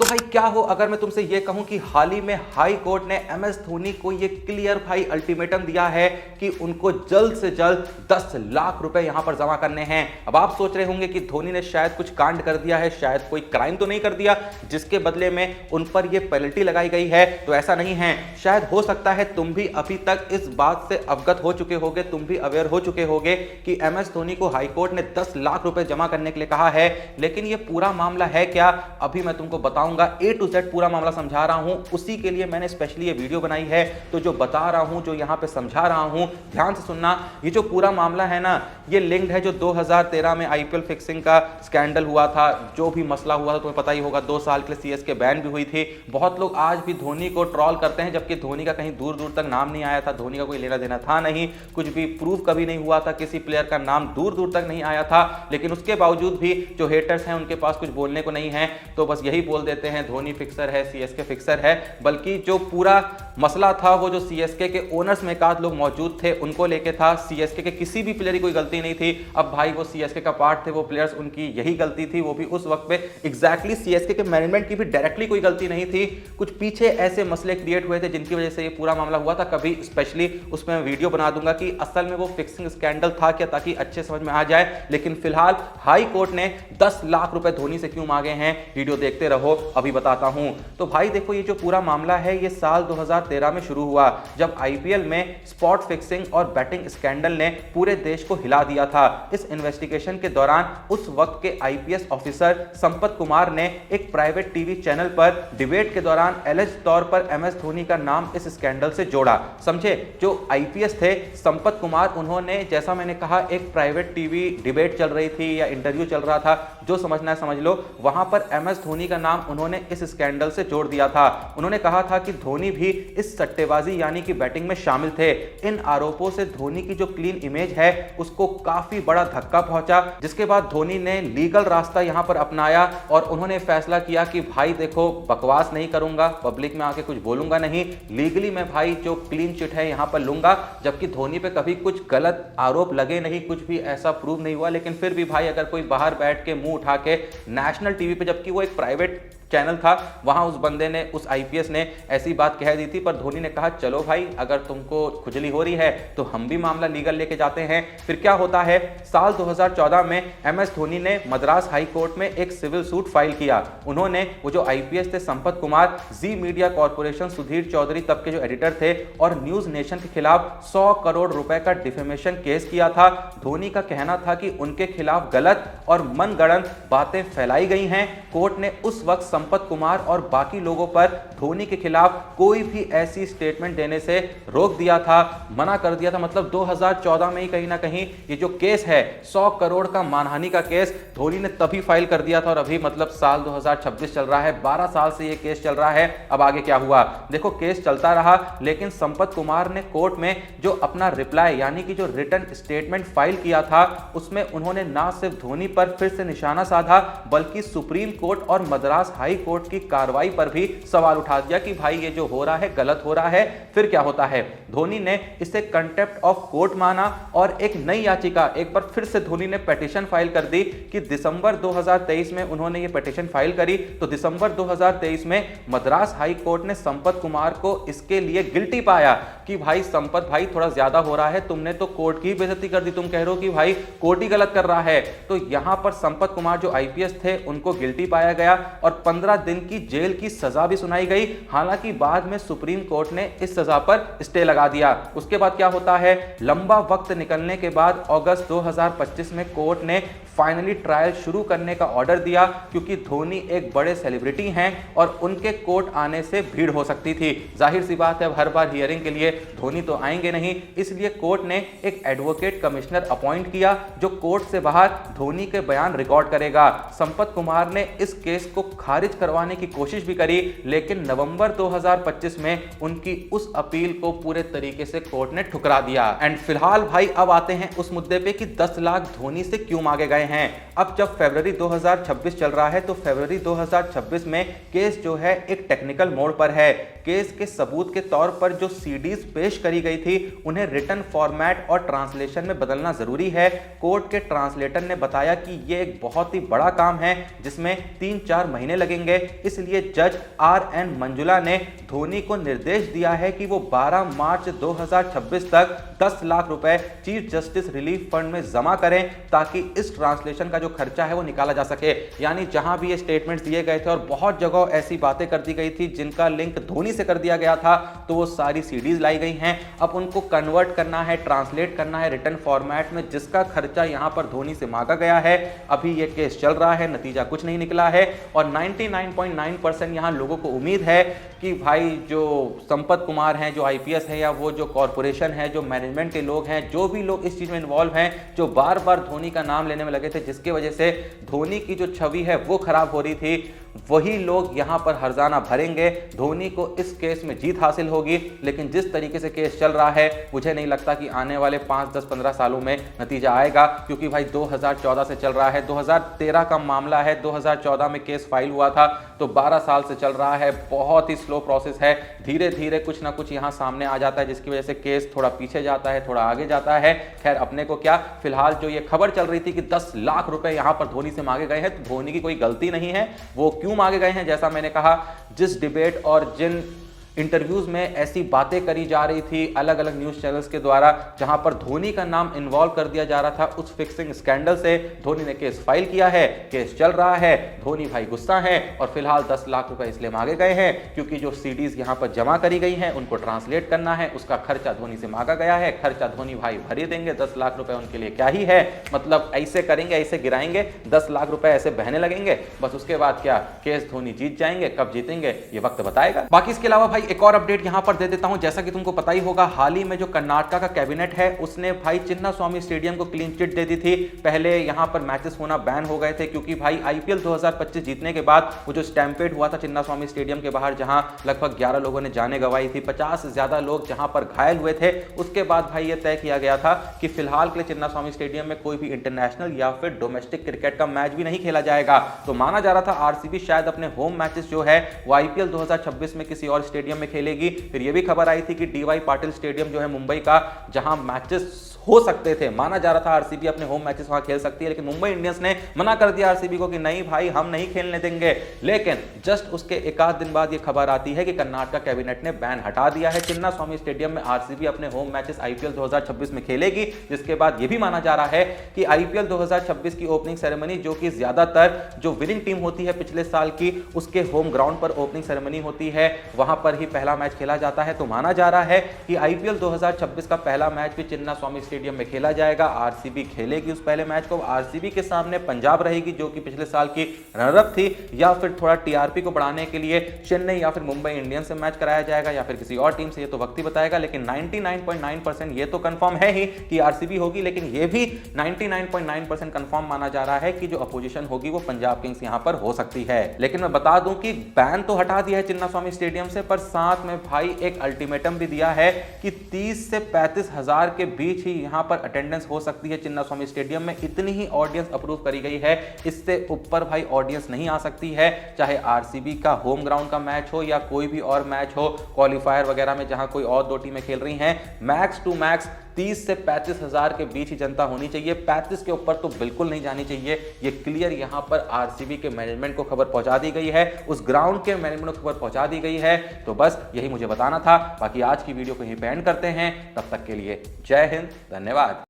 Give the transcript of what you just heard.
तो भाई क्या हो अगर मैं तुमसे ये कहूं कि हाल ही में हाई कोर्ट ने एमएस धोनी को ये क्लियर भाई अल्टीमेटम दिया है कि उनको जल्द से जल्द 10 लाख रुपए यहां पर जमा करने हैं। अब आप सोच रहे होंगे कि धोनी ने शायद कुछ कांड कर दिया है, शायद कोई क्राइम तो नहीं कर दिया जिसके बदले में उन पर यह पेनल्टी लगाई गई है। तो ऐसा नहीं है, शायद हो सकता है तुम भी अभी तक इस बात से अवगत हो चुके होगे, तुम भी अवेयर हो चुके होगे कि एमएस धोनी को हाई कोर्ट ने 10 लाख रुपए जमा करने के लिए कहा है। लेकिन यह पूरा मामला है क्या, अभी मैं तुमको बताऊंगा, ए टू जेड पूरा मामला समझा रहा हूं। उसी के लिए मैंने स्पेशली ये वीडियो बनाई है। तो जो बता रहा हूं, जो यहां पे समझा रहा हूं, ध्यान से सुनना। ये जो पूरा मामला है ना, ये लिंक्ड है जो 2013 में आईपीएल फिक्सिंग का स्कैंडल हुआ था, जो भी मसला हुआ था तुम्हें पता ही होगा। 2 साल के लिए सीएसके बैन भी हुई थी। बहुत लोग आज भी धोनी को ट्रॉल करते हैं, जबकि धोनी का कहीं दूर दूर तक नाम नहीं आया था, धोनी का कोई लेना देना था नहीं, कुछ भी प्रूफ कभी नहीं हुआ था, किसी प्लेयर का नाम दूर दूर तक नहीं आया था। लेकिन उसके बावजूद भी जो हेटर्स हैं उनके पास कुछ बोलने को नहीं है, तो बस यही बोल देते हैं धोनी फिक्सर है, सीएसके फिक्सर है। बल्कि जो पूरा मसला था वो जो सीएसके के ओनर्स में एकाध लोग मौजूद थे उनको लेके था। सीएसके के किसी भी प्लेयर की कोई गलती नहीं थी। अब भाई वो सीएसके का पार्ट थे, वो प्लेयर्स, उनकी यही गलती थी। वो भी उस वक्त पे एग्जैक्टली सीएसके के मैनेजमेंट की भी डायरेक्टली कोई गलती नहीं थी। कुछ पीछे ऐसे मसले क्रिएट हुए थे जिनकी वजह से ये पूरा मामला हुआ था। कभी स्पेशली उसमें वीडियो बना दूंगा कि असल में वो फिक्सिंग स्कैंडल था क्या, ताकि अच्छे समझ में आ जाए। लेकिन फिलहाल हाई कोर्ट ने 10 लाख रुपए धोनी से क्यों मांगे हैं, वीडियो देखते रहो, अभी बताता हूं। तो भाई देखो, ये जो पूरा मामला है ये साल 2013 में शुरू हुआ, जब आईपीएल में स्पॉट फिक्सिंग और बैटिंग स्कैंडल ने पूरे देश को हिला दिया था। इस इन्वेस्टिगेशन के दौरान उस वक्त के आईपीएस ऑफिसर संपत कुमार ने एक प्राइवेट टीवी चैनल पर डिबेट के दौरान एलिज तौर पर एमएस धोनी का नाम इस स्कैंडल से जोड़ा। समझे, जो आईपीएस थे संपत कुमार, उन्होंने, जैसा मैंने कहा, एक प्राइवेट टीवी डिबेट चल रही थी या इंटरव्यू चल रहा था, जो समझना है समझ लो, वहां पर एमएस धोनी का नाम उन्होंने इस स्कैंडल से जोड़ दिया था। उन्होंने कहा था कि धोनी भी इस सट्टेबाजी यानी कि बैटिंग में शामिल थे। इन आरोपों से धोनी की जो क्लीन इमेज है उसको काफी बड़ा धक्का पहुंचा, जिसके बाद धोनी ने लीगल रास्ता यहां पर अपनाया और उन्होंने फैसला किया कि भाई देखो, बकवास नहीं करूंगा, पब्लिक में आके कुछ बोलूंगा नहीं, लीगली मैं भाई जो क्लीन चिट है यहां पर लूंगा। जबकि धोनी पे कभी कुछ गलत आरोप लगे नहीं, कुछ भी ऐसा प्रूव नहीं हुआ, लेकिन फिर भी भाई अगर कोई बाहर बैठ के मुंह उठा के नेशनल टीवी पे, जबकि वो एक प्राइवेट चैनल था, वहां उस बंदे ने, उस आईपीएस ने ऐसी बात कह दी थी, पर धोनी ने कहा चलो भाई, अगर तुमको खुजली हो रही है तो हम भी मामला लीगल लेके जाते हैं। फिर क्या होता है, साल 2014 में एमएस धोनी ने मद्रास हाई कोर्ट में एक सिविल सूट फाइल किया। उन्होंने, वो जो आईपीएस थे संपत कुमार, जी मीडिया कॉर्पोरेशन, सुधीर चौधरी तब के जो एडिटर थे, और न्यूज नेशन के खिलाफ 100 करोड़ रुपए का डिफेमेशन केस किया था। धोनी का कहना था कि उनके खिलाफ गलत और मनगढ़ंत बातें फैलाई गई हैं। कोर्ट ने उस वक्त संपत कुमार और बाकी लोगों पर धोनी के खिलाफ कोई भी ऐसी स्टेटमेंट देने से रोक दिया था, मना कर दिया था। मतलब 2014 में ही कहीं ना कहीं ये जो केस है, 100 करोड़ का मानहानि का केस, धोनी ने तभी फाइल कर दिया था। और अभी मतलब साल 2026 चल रहा है, 12 साल से ये केस चल रहा है। अब आगे क्या हुआ देखो, केस चलता रहा, लेकिन संपत कुमार ने कोर्ट में जो अपना रिप्लाई यानी कि जो रिटन स्टेटमेंट फाइल किया था, उसमें उन्होंने ना सिर्फ धोनी पर फिर से निशाना साधा, बल्कि सुप्रीम कोर्ट और मद्रास हाई कोर्ट की कार्रवाई पर भी सवाल उठा दिया कि भाई ये जो हो रहा है गलत हो रहा है। फिर क्या होता है, धोनी ने इसे कंटेम्प्ट ऑफ कोर्ट माना और एक नई याचिका, एक बार फिर से धोनी ने पिटीशन फाइल कर दी कि दिसंबर 2023 में उन्होंने ये पिटीशन फाइल करी। तो दिसंबर 2023 में मद्रास हाई कोर्ट ने संपत कुमार को इसके लिए गिल्टी पाया कि भाई संपत भाई थोड़ा ज्यादा हो रहा है, तुमने तो कोर्ट की बेइज्जती कर दी, तुम कह रहे हो कि भाई कोर्ट ही गलत कर रहा है। तो यहां पर संपत कुमार जो आईपीएस थे उनको गिल्टी पाया गया और 15 दिन की जेल की सजा भी सुनाई गई। हालांकि बाद में सुप्रीम कोर्ट ने इस सजा पर स्टे लगा दिया। उसके बाद क्या होता है, लंबा वक्त निकलने के बाद अगस्त 2025 में कोर्ट ने फाइनली ट्रायल शुरू करने का ऑर्डर दिया, क्योंकि धोनी एक बड़े सेलिब्रिटी हैं और उनके कोर्ट आने से भीड़ हो सकती थी। जाहिर सी बात है, अब हर बार हियरिंग के लिए धोनी तो आएंगे नहीं, इसलिए कोर्ट ने एक एडवोकेट कमिश्नर अपॉइंट किया जो कोर्ट से बाहर धोनी के बयान रिकॉर्ड करेगा। संपत कुमार ने इस केस को खारिज करवाने की कोशिश भी करी, लेकिन नवंबर 2025 में उनकी उस अपील को पूरे तरीके से कोर्ट ने ठुकरा दिया। एंड फिलहाल भाई अब आते हैं उस मुद्दे पे कि 10 लाख धोनी से क्यों मांगे गए हैं। अब जब फरवरी 2026 चल रहा है, तो फरवरी 2026 में केस जो है एक टेक्निकल मोड़ पर है। केस के सबूत के तौर पर जो सीडीज पेश करी गई थी, उन्हें रिटन फॉर्मेट और ट्रांसलेशन में बदलना जरूरी है। कोर्ट के ट्रांसलेटर ने बताया कि यह एक बहुत ही बड़ा काम है जिसमें 3-4 महीने लगेंगे। सकेंगे। इसलिए जज RN मंजुला ने धोनी को निर्देश दिया है कि वो 12 मार्च 2026 तक 10 लाख रुपए चीफ जस्टिस रिलीफ फंड में जमा करें, ताकि इस ट्रांसलेशन का जो खर्चा है वो निकाला जा सके। यानी जहां भी ये स्टेटमेंट्स दिए गए थे और बहुत जगह ऐसी बातें कर दी गई थी जिनका लिंक धोनी से कर दिया गया था, तो वो सारी सीडीज लाई गई हैं। अब उनको कन्वर्ट करना है, ट्रांसलेट करना है रिटर्न फॉर्मेट में, जिसका खर्चा यहां पर धोनी से मांगा गया है। अभी ये केस चल रहा है, नतीजा कुछ नहीं निकला है और 99.9% यहां लोगों को उम्मीद है कि भाई जो संपत कुमार हैं, जो IPS है, या वो जो कॉर्पोरेशन है, जो मैनेजमेंट के लोग हैं, जो भी लोग इस चीज में इन्वॉल्व हैं, जो बार बार धोनी का नाम लेने में लगे थे, जिसकी वजह से धोनी की जो छवि है वो खराब हो रही थी, वही लोग यहां पर हर्जाना भरेंगे। धोनी को इस केस में जीत हासिल होगी, लेकिन जिस तरीके से केस चल रहा है मुझे नहीं लगता कि आने वाले 5, 10, 15 सालों में नतीजा आएगा, क्योंकि भाई 2014 से चल रहा है, 2013 का मामला है, 2014 में केस फाइल हुआ था, तो 12 साल से चल रहा है। बहुत ही स्लो प्रोसेस है, धीरे धीरे कुछ ना कुछ यहां सामने आ जाता है, जिसकी वजह से केस थोड़ा पीछे जाता है, थोड़ा आगे जाता है। खैर अपने को क्या, फिलहाल जो ये खबर चल रही थी कि 10 लाख रुपए यहां पर धोनी से मांगे गए हैं, तो धोनी की कोई गलती नहीं है। वो क्यों मांगे गए हैं, जैसा मैंने कहा, जिस डिबेट और जिन इंटरव्यूज में ऐसी बातें करी जा रही थी अलग अलग न्यूज चैनल्स के द्वारा, जहां पर धोनी का नाम इन्वॉल्व कर दिया जा रहा था, उस फिक्सिंग स्कैंडल से धोनी ने केस फाइल किया है, केस चल रहा है। धोनी भाई गुस्सा है और फिलहाल 10 लाख रुपए इसलिए मांगे गए हैं क्योंकि जो सीडीज यहां पर जमा करी गई हैं उनको ट्रांसलेट करना है, उसका खर्चा धोनी से मांगा गया है। खर्चा धोनी भाई भर ही देंगे, 10 लाख रुपए उनके लिए क्या ही है, मतलब ऐसे करेंगे, ऐसे गिराएंगे, 10 लाख रुपए ऐसे बहने लगेंगे, बस उसके बाद क्या, केस धोनी जीत जाएंगे। कब जीतेंगे ये वक्त बताएगा। बाकी इसके अलावा भाई एक और अपडेट यहां पर दे देता हूं। जैसा कि तुमको पता ही होगा, हाल ही में जो कर्नाटका का कैबिनेट है उसने भाई चिन्नास्वामी स्टेडियम को क्लीन चिट दे दी थी। पहले यहां पर मैचेस होना बैन हो गए थे क्योंकि भाई IPL 2025 जीतने के बाद वो जो स्टैम्पेड हुआ था चिन्नास्वामी स्टेडियम के बाहर, जहां लगभग 11 लोगों ने जाने गंवाई थी, 50 से ज्यादा लोग जहां पर घायल हुए थे, उसके बाद भाई ये तय किया गया था कि फिलहाल के लिए चिन्नास्वामी स्टेडियम में कोई भी इंटरनेशनल या फिर डोमेस्टिक क्रिकेट का मैच भी नहीं खेला जाएगा। तो माना जा रहा था RCB शायद अपने होम मैचेस जो है वो IPL 2026 में किसी और स्टेडियम में खेलेगी। फिर ये भी खबर आई थी कि DY पाटिल स्टेडियम जो है मुंबई का, जहां मैचेस हो सकते थे, माना जा रहा था RCB अपने होम मैचेस वहां खेल सकती है, लेकिन मुंबई इंडियंस ने मना कर दिया RCB को कि नहीं भाई हम नहीं खेलने देंगे। लेकिन जस्ट उसके एक आध दिन बाद ये खबर आती है कि कर्नाटका कैबिनेट ने बैन हटा दिया है, चिन्नास्वामी स्टेडियम में RCB अपने होम मैचेस IPL 2026 में खेलेगी। जिसके बाद ये भी माना जा रहा है कि IPL 2026 की ओपनिंग सेरेमनी, जो कि ज्यादातर जो विनिंग टीम होती है पिछले साल की, उसके होम ग्राउंड पर ओपनिंग सेरेमनी होती है, वहां पर ही पहला मैच खेला जाता है। तो माना जा रहा है कि IPL 2026 का पहला मैच भी चिन्नास्वामी स्टेडियम में खेला जाएगा। RCB खेलेगी उस पहले मैच को, RCB के सामने पंजाब रहेगी जो कि पिछले साल की रनरअप थी, या फिर थोड़ा TRP को बढ़ाने के लिए चेन्नई या फिर मुंबई इंडियंस से मैच कराया जाएगा, या फिर किसी और टीम से, ये तो वक्त ही बताएगा। लेकिन 99.9% ये तो कंफर्म है ही कि RCB होगी, लेकिन ये भी 99.9% कंफर्म माना जा रहा है कि जो अपोजिशन होगी वो पंजाब किंग्स यहां पर हो सकती है। लेकिन मैं बता दूं कि बैन तो हटा दिया है चिन्नास्वामी स्टेडियम से, पर साथ में भाई एक अल्टीमेटम भी दिया है कि 30 से 35 हजार के बीच ही यहां पर अटेंडेंस हो सकती है चिन्नास्वामी स्टेडियम में। इतनी ही ऑडियंस अप्रूव करी गई है, इससे ऊपर भाई ऑडियंस नहीं आ सकती है, चाहे RCB का होम ग्राउंड का मैच हो या कोई भी और मैच हो, क्वालिफायर वगैरह में जहां कोई और दो टीमें खेल रही हैं। मैक्स टू मैक्स 30 से 35 हजार के बीच ही जनता होनी चाहिए, 35 के ऊपर तो बिल्कुल नहीं जानी चाहिए। ये क्लियर यहां पर RCB के मैनेजमेंट को खबर पहुंचा दी गई है, उस ग्राउंड के मैनेजमेंट को खबर पहुंचा दी गई है। तो बस यही मुझे बताना था। बाकी आज की वीडियो को यहीं पे एंड करते हैं, तब तक के लिए जय हिंद, धन्यवाद।